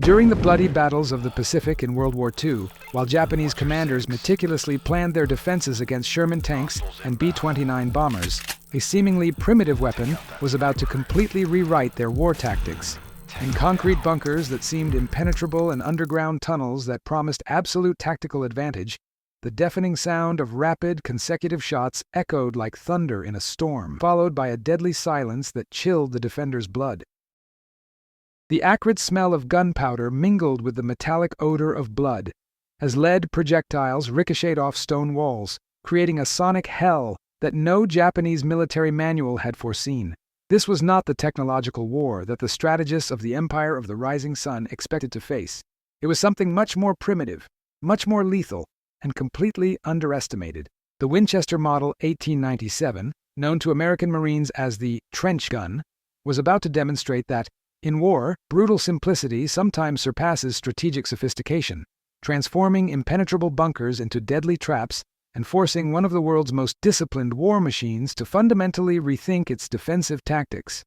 During the bloody battles of the Pacific in World War II, while Japanese commanders meticulously planned their defenses against Sherman tanks and B-29 bombers, a seemingly primitive weapon was about to completely rewrite their war tactics. In concrete bunkers that seemed impenetrable and underground tunnels that promised absolute tactical advantage, the deafening sound of rapid, consecutive shots echoed like thunder in a storm, followed by a deadly silence that chilled the defenders' blood. The acrid smell of gunpowder mingled with the metallic odor of blood, as lead projectiles ricocheted off stone walls, creating a sonic hell that no Japanese military manual had foreseen. This was not the technological war that the strategists of the Empire of the Rising Sun expected to face. It was something much more primitive, much more lethal, and completely underestimated. The Winchester Model 1897, known to American Marines as the trench gun, was about to demonstrate that, in war, brutal simplicity sometimes surpasses strategic sophistication, transforming impenetrable bunkers into deadly traps and forcing one of the world's most disciplined war machines to fundamentally rethink its defensive tactics.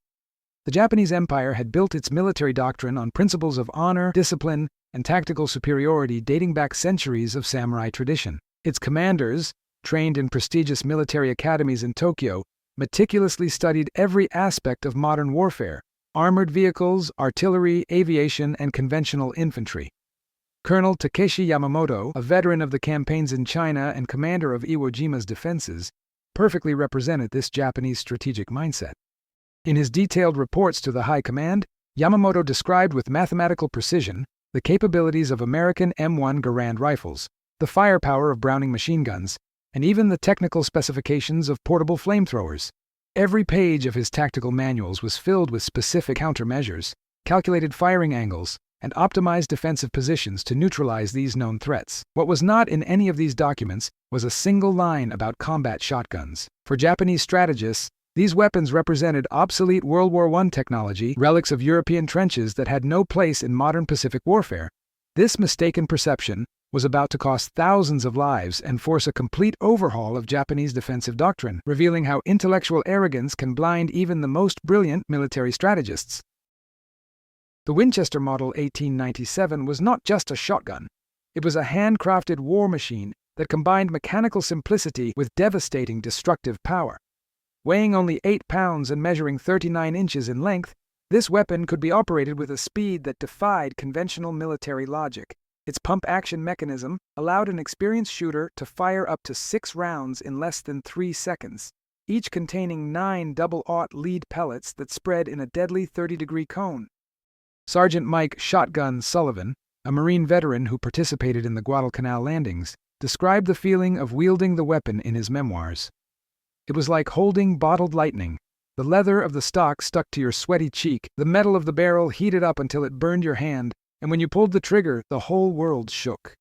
The Japanese Empire had built its military doctrine on principles of honor, discipline, and tactical superiority dating back centuries of samurai tradition. Its commanders, trained in prestigious military academies in Tokyo, meticulously studied every aspect of modern warfare: armored vehicles, artillery, aviation, and conventional infantry. Colonel Takeshi Yamamoto, a veteran of the campaigns in China and commander of Iwo Jima's defenses, perfectly represented this Japanese strategic mindset. In his detailed reports to the High Command, Yamamoto described with mathematical precision the capabilities of American M1 Garand rifles, the firepower of Browning machine guns, and even the technical specifications of portable flamethrowers. Every page of his tactical manuals was filled with specific countermeasures, calculated firing angles, and optimized defensive positions to neutralize these known threats. What was not in any of these documents was a single line about combat shotguns. For Japanese strategists, these weapons represented obsolete World War I technology, relics of European trenches that had no place in modern Pacific warfare. This mistaken perception was about to cost thousands of lives and force a complete overhaul of Japanese defensive doctrine, revealing how intellectual arrogance can blind even the most brilliant military strategists. The Winchester Model 1897 was not just a shotgun. It was a handcrafted war machine that combined mechanical simplicity with devastating destructive power. Weighing only 8 pounds and measuring 39 inches in length, this weapon could be operated with a speed that defied conventional military logic. Its pump-action mechanism allowed an experienced shooter to fire up to 6 rounds in less than 3 seconds, each containing 9 double-aught lead pellets that spread in a deadly 30-degree cone. Sergeant Mike "Shotgun" Sullivan, a Marine veteran who participated in the Guadalcanal landings, described the feeling of wielding the weapon in his memoirs. It was like holding bottled lightning. The leather of the stock stuck to your sweaty cheek, the metal of the barrel heated up until it burned your hand, and when you pulled the trigger, the whole world shook.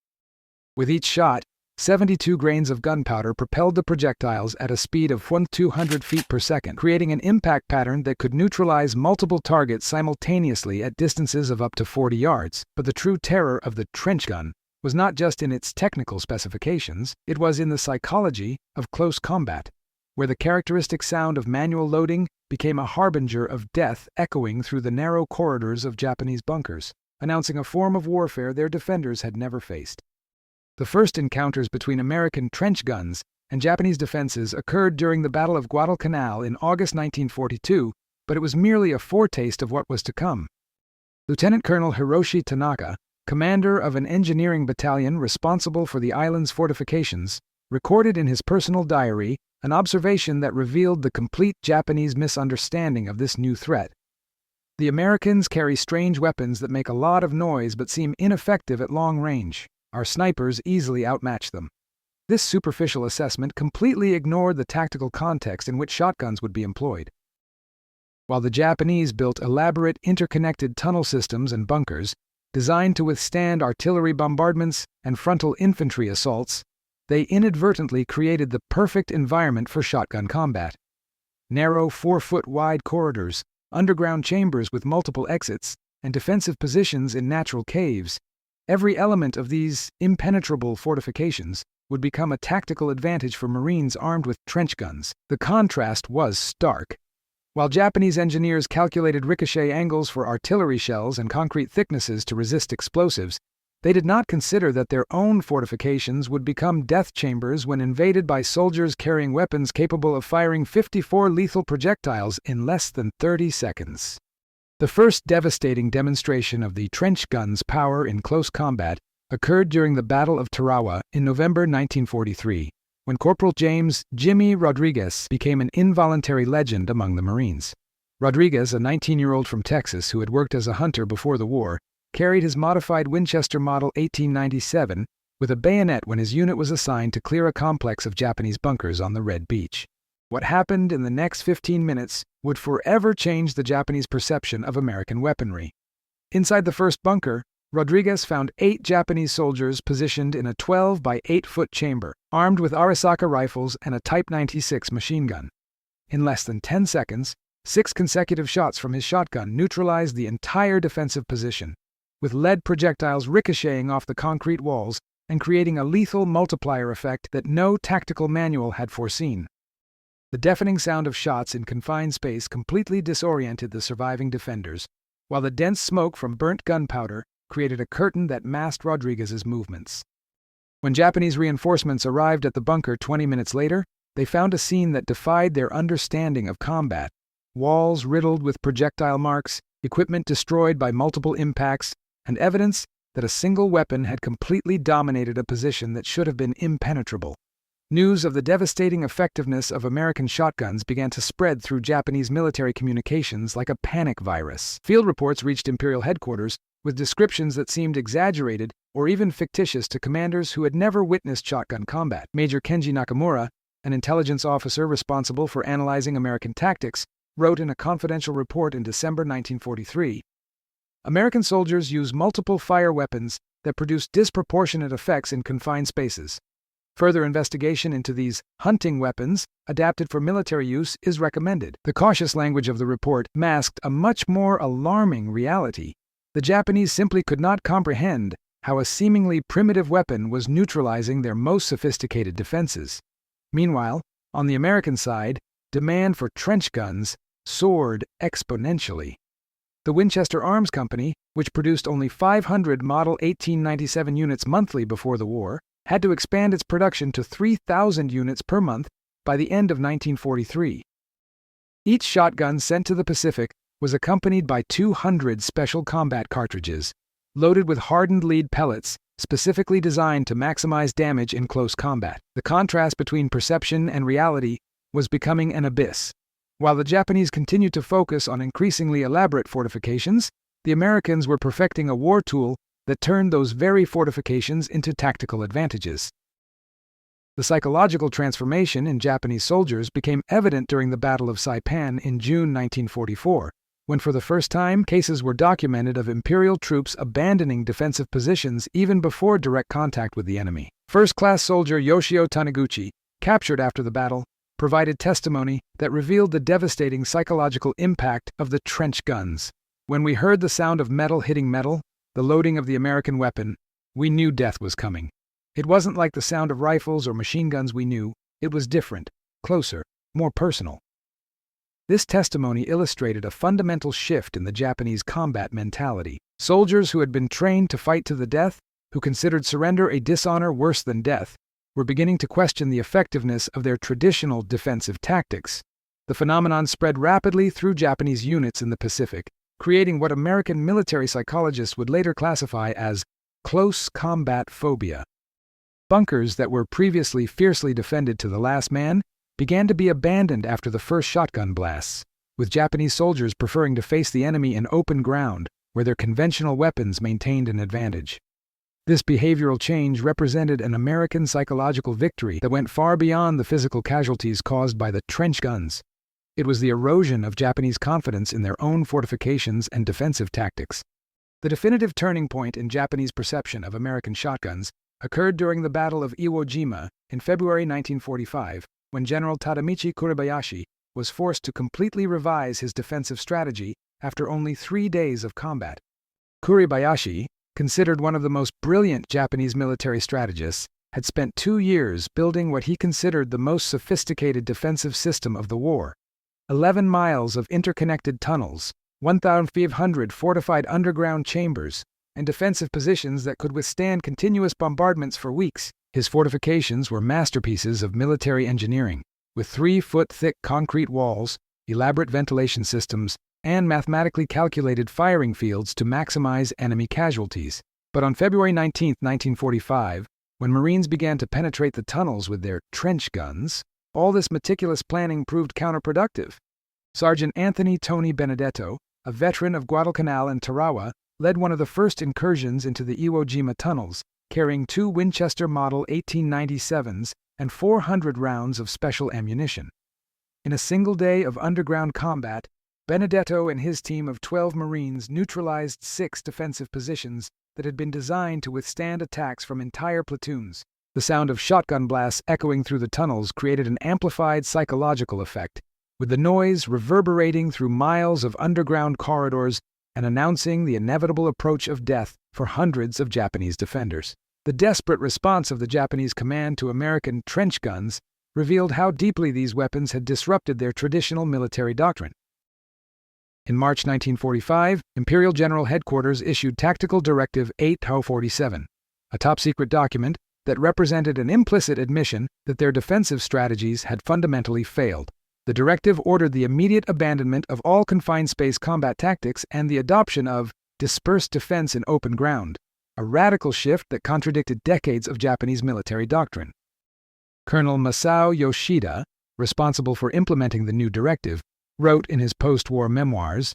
With each shot, 72 grains of gunpowder propelled the projectiles at a speed of 200 feet per second, creating an impact pattern that could neutralize multiple targets simultaneously at distances of up to 40 yards. But the true terror of the trench gun was not just in its technical specifications, it was in the psychology of close combat, where the characteristic sound of manual loading became a harbinger of death echoing through the narrow corridors of Japanese bunkers, announcing a form of warfare their defenders had never faced. The first encounters between American trench guns and Japanese defenses occurred during the Battle of Guadalcanal in August 1942, but it was merely a foretaste of what was to come. Lieutenant Colonel Hiroshi Tanaka, commander of an engineering battalion responsible for the island's fortifications, recorded in his personal diary an observation that revealed the complete Japanese misunderstanding of this new threat. The Americans carry strange weapons that make a lot of noise but seem ineffective at long range. Our snipers easily outmatch them. This superficial assessment completely ignored the tactical context in which shotguns would be employed. While the Japanese built elaborate interconnected tunnel systems and bunkers designed to withstand artillery bombardments and frontal infantry assaults, they inadvertently created the perfect environment for shotgun combat. Narrow 4-foot-wide corridors, underground chambers with multiple exits, and defensive positions in natural caves. Every element of these impenetrable fortifications would become a tactical advantage for Marines armed with trench guns. The contrast was stark. While Japanese engineers calculated ricochet angles for artillery shells and concrete thicknesses to resist explosives, they did not consider that their own fortifications would become death chambers when invaded by soldiers carrying weapons capable of firing 54 lethal projectiles in less than 30 seconds. The first devastating demonstration of the trench gun's power in close combat occurred during the Battle of Tarawa in November 1943, when Corporal James "Jimmy" Rodriguez became an involuntary legend among the Marines. Rodriguez, a 19-year-old from Texas who had worked as a hunter before the war, carried his modified Winchester Model 1897 with a bayonet when his unit was assigned to clear a complex of Japanese bunkers on the Red Beach. What happened in the next 15 minutes would forever change the Japanese perception of American weaponry. Inside the first bunker, Rodriguez found 8 Japanese soldiers positioned in a 12 by 8-foot chamber, armed with Arisaka rifles and a Type 96 machine gun. In less than 10 seconds, 6 consecutive shots from his shotgun neutralized the entire defensive position, with lead projectiles ricocheting off the concrete walls and creating a lethal multiplier effect that no tactical manual had foreseen. The deafening sound of shots in confined space completely disoriented the surviving defenders, while the dense smoke from burnt gunpowder created a curtain that masked Rodriguez's movements. When Japanese reinforcements arrived at the bunker 20 minutes later, they found a scene that defied their understanding of combat. Walls riddled with projectile marks, equipment destroyed by multiple impacts, and evidence that a single weapon had completely dominated a position that should have been impenetrable. News of the devastating effectiveness of American shotguns began to spread through Japanese military communications like a panic virus. Field reports reached Imperial headquarters with descriptions that seemed exaggerated or even fictitious to commanders who had never witnessed shotgun combat. Major Kenji Nakamura, an intelligence officer responsible for analyzing American tactics, wrote in a confidential report in December 1943, "American soldiers use multiple fire weapons that produce disproportionate effects in confined spaces. Further investigation into these hunting weapons, adapted for military use, is recommended." The cautious language of the report masked a much more alarming reality. The Japanese simply could not comprehend how a seemingly primitive weapon was neutralizing their most sophisticated defenses. Meanwhile, on the American side, demand for trench guns soared exponentially. The Winchester Arms Company, which produced only 500 Model 1897 units monthly before the war, had to expand its production to 3,000 units per month by the end of 1943. Each shotgun sent to the Pacific was accompanied by 200 special combat cartridges, loaded with hardened lead pellets specifically designed to maximize damage in close combat. The contrast between perception and reality was becoming an abyss. While the Japanese continued to focus on increasingly elaborate fortifications, the Americans were perfecting a war tool that turned those very fortifications into tactical advantages. The psychological transformation in Japanese soldiers became evident during the Battle of Saipan in June 1944, when for the first time cases were documented of Imperial troops abandoning defensive positions even before direct contact with the enemy. First-class soldier Yoshio Taniguchi, captured after the battle, provided testimony that revealed the devastating psychological impact of the trench guns. "When we heard the sound of metal hitting metal, the loading of the American weapon, we knew death was coming. It wasn't like the sound of rifles or machine guns we knew. It was different, closer, more personal." This testimony illustrated a fundamental shift in the Japanese combat mentality. Soldiers who had been trained to fight to the death, who considered surrender a dishonor worse than death, were beginning to question the effectiveness of their traditional defensive tactics. The phenomenon spread rapidly through Japanese units in the Pacific, creating what American military psychologists would later classify as close combat phobia. Bunkers that were previously fiercely defended to the last man began to be abandoned after the first shotgun blasts, with Japanese soldiers preferring to face the enemy in open ground where their conventional weapons maintained an advantage. This behavioral change represented an American psychological victory that went far beyond the physical casualties caused by the trench guns. It was the erosion of Japanese confidence in their own fortifications and defensive tactics. The definitive turning point in Japanese perception of American shotguns occurred during the Battle of Iwo Jima in February 1945, when General Kuribayashi was forced to completely revise his defensive strategy after only 3 days of combat. Kuribayashi, considered one of the most brilliant Japanese military strategists, had spent 2 years building what he considered the most sophisticated defensive system of the war, 11 miles of interconnected tunnels, 1,500 fortified underground chambers, and defensive positions that could withstand continuous bombardments for weeks. His fortifications were masterpieces of military engineering, with 3-foot-thick concrete walls, elaborate ventilation systems, and mathematically calculated firing fields to maximize enemy casualties. But on February 19, 1945, when Marines began to penetrate the tunnels with their trench guns, all this meticulous planning proved counterproductive. Sergeant Anthony Tony Benedetto, a veteran of Guadalcanal and Tarawa, led one of the first incursions into the Iwo Jima tunnels, carrying 2 Winchester Model 1897s and 400 rounds of special ammunition. In a single day of underground combat, Benedetto and his team of 12 Marines neutralized 6 defensive positions that had been designed to withstand attacks from entire platoons. The sound of shotgun blasts echoing through the tunnels created an amplified psychological effect, with the noise reverberating through miles of underground corridors and announcing the inevitable approach of death for hundreds of Japanese defenders. The desperate response of the Japanese command to American trench guns revealed how deeply these weapons had disrupted their traditional military doctrine. In March 1945, Imperial General Headquarters issued Tactical Directive 8-47, a top-secret document that represented an implicit admission that their defensive strategies had fundamentally failed. The directive ordered the immediate abandonment of all confined space combat tactics and the adoption of dispersed defense in open ground, a radical shift that contradicted decades of Japanese military doctrine. Colonel Masao Yoshida, responsible for implementing the new directive, wrote in his post-war memoirs,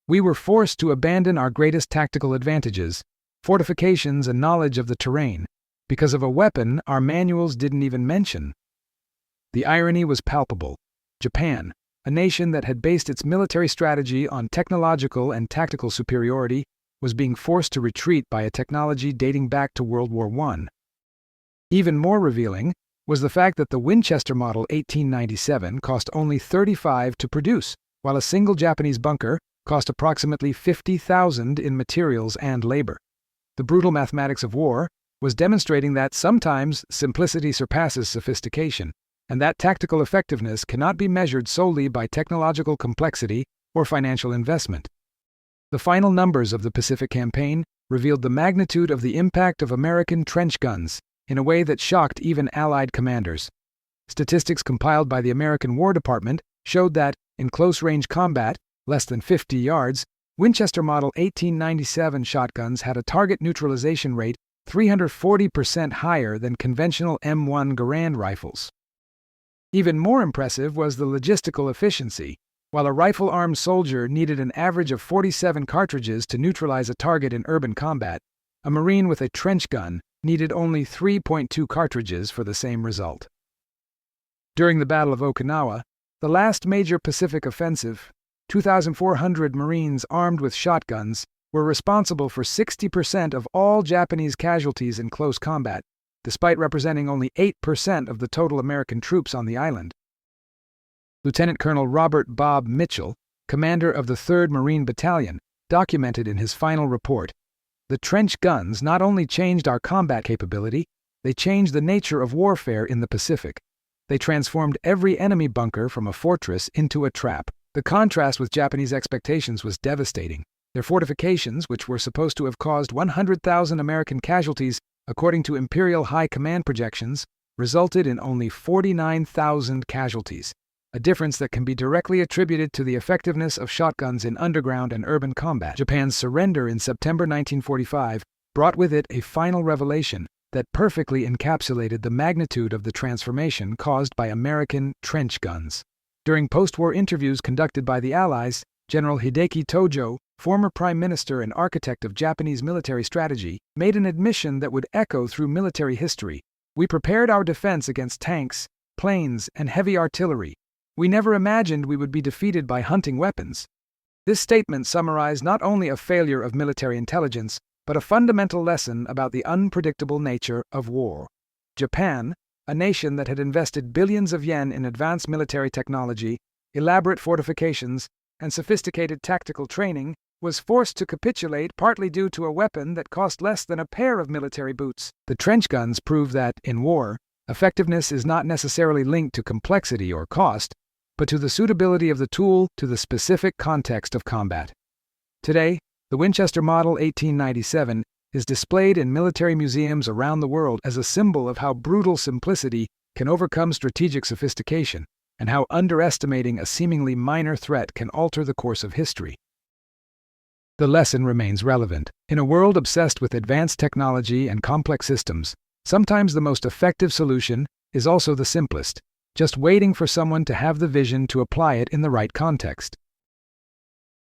"We were forced to abandon our greatest tactical advantages, fortifications and knowledge of the terrain, because of a weapon our manuals didn't even mention." The irony was palpable. Japan, a nation that had based its military strategy on technological and tactical superiority, was being forced to retreat by a technology dating back to World War I. Even more revealing was the fact that the Winchester Model 1897 cost only $35 to produce, while a single Japanese bunker cost approximately $50,000 in materials and labor. The brutal mathematics of war was demonstrating that sometimes simplicity surpasses sophistication, and that tactical effectiveness cannot be measured solely by technological complexity or financial investment. The final numbers of the Pacific Campaign revealed the magnitude of the impact of American trench guns in a way that shocked even Allied commanders. Statistics compiled by the American War Department showed that, in close-range combat, less than 50 yards, Winchester Model 1897 shotguns had a target neutralization rate 340% higher than conventional M1 Garand rifles. Even more impressive was the logistical efficiency. While a rifle-armed soldier needed an average of 47 cartridges to neutralize a target in urban combat, a Marine with a trench gun needed only 3.2 cartridges for the same result. During the Battle of Okinawa, the last major Pacific offensive, 2,400 Marines armed with shotguns were responsible for 60% of all Japanese casualties in close combat, despite representing only 8% of the total American troops on the island. Lieutenant Colonel Robert Bob Mitchell, commander of the 3rd Marine Battalion, documented in his final report, "The trench guns not only changed our combat capability, they changed the nature of warfare in the Pacific. They transformed every enemy bunker from a fortress into a trap." The contrast with Japanese expectations was devastating. Their fortifications, which were supposed to have caused 100,000 American casualties, according to Imperial High Command projections, resulted in only 49,000 casualties, a difference that can be directly attributed to the effectiveness of shotguns in underground and urban combat. Japan's surrender in September 1945 brought with it a final revelation that perfectly encapsulated the magnitude of the transformation caused by American trench guns. During post-war interviews conducted by the Allies, General Hideki Tojo, former Prime Minister and architect of Japanese military strategy, made an admission that would echo through military history. "We prepared our defense against tanks, planes, and heavy artillery. We never imagined we would be defeated by hunting weapons." This statement summarized not only a failure of military intelligence, but a fundamental lesson about the unpredictable nature of war. Japan, a nation that had invested billions of yen in advanced military technology, elaborate fortifications, and sophisticated tactical training, was forced to capitulate partly due to a weapon that cost less than a pair of military boots. The trench guns prove that, in war, effectiveness is not necessarily linked to complexity or cost, but to the suitability of the tool to the specific context of combat. Today, the Winchester Model 1897 is displayed in military museums around the world as a symbol of how brutal simplicity can overcome strategic sophistication, and how underestimating a seemingly minor threat can alter the course of history. The lesson remains relevant. In a world obsessed with advanced technology and complex systems, sometimes the most effective solution is also the simplest, just waiting for someone to have the vision to apply it in the right context.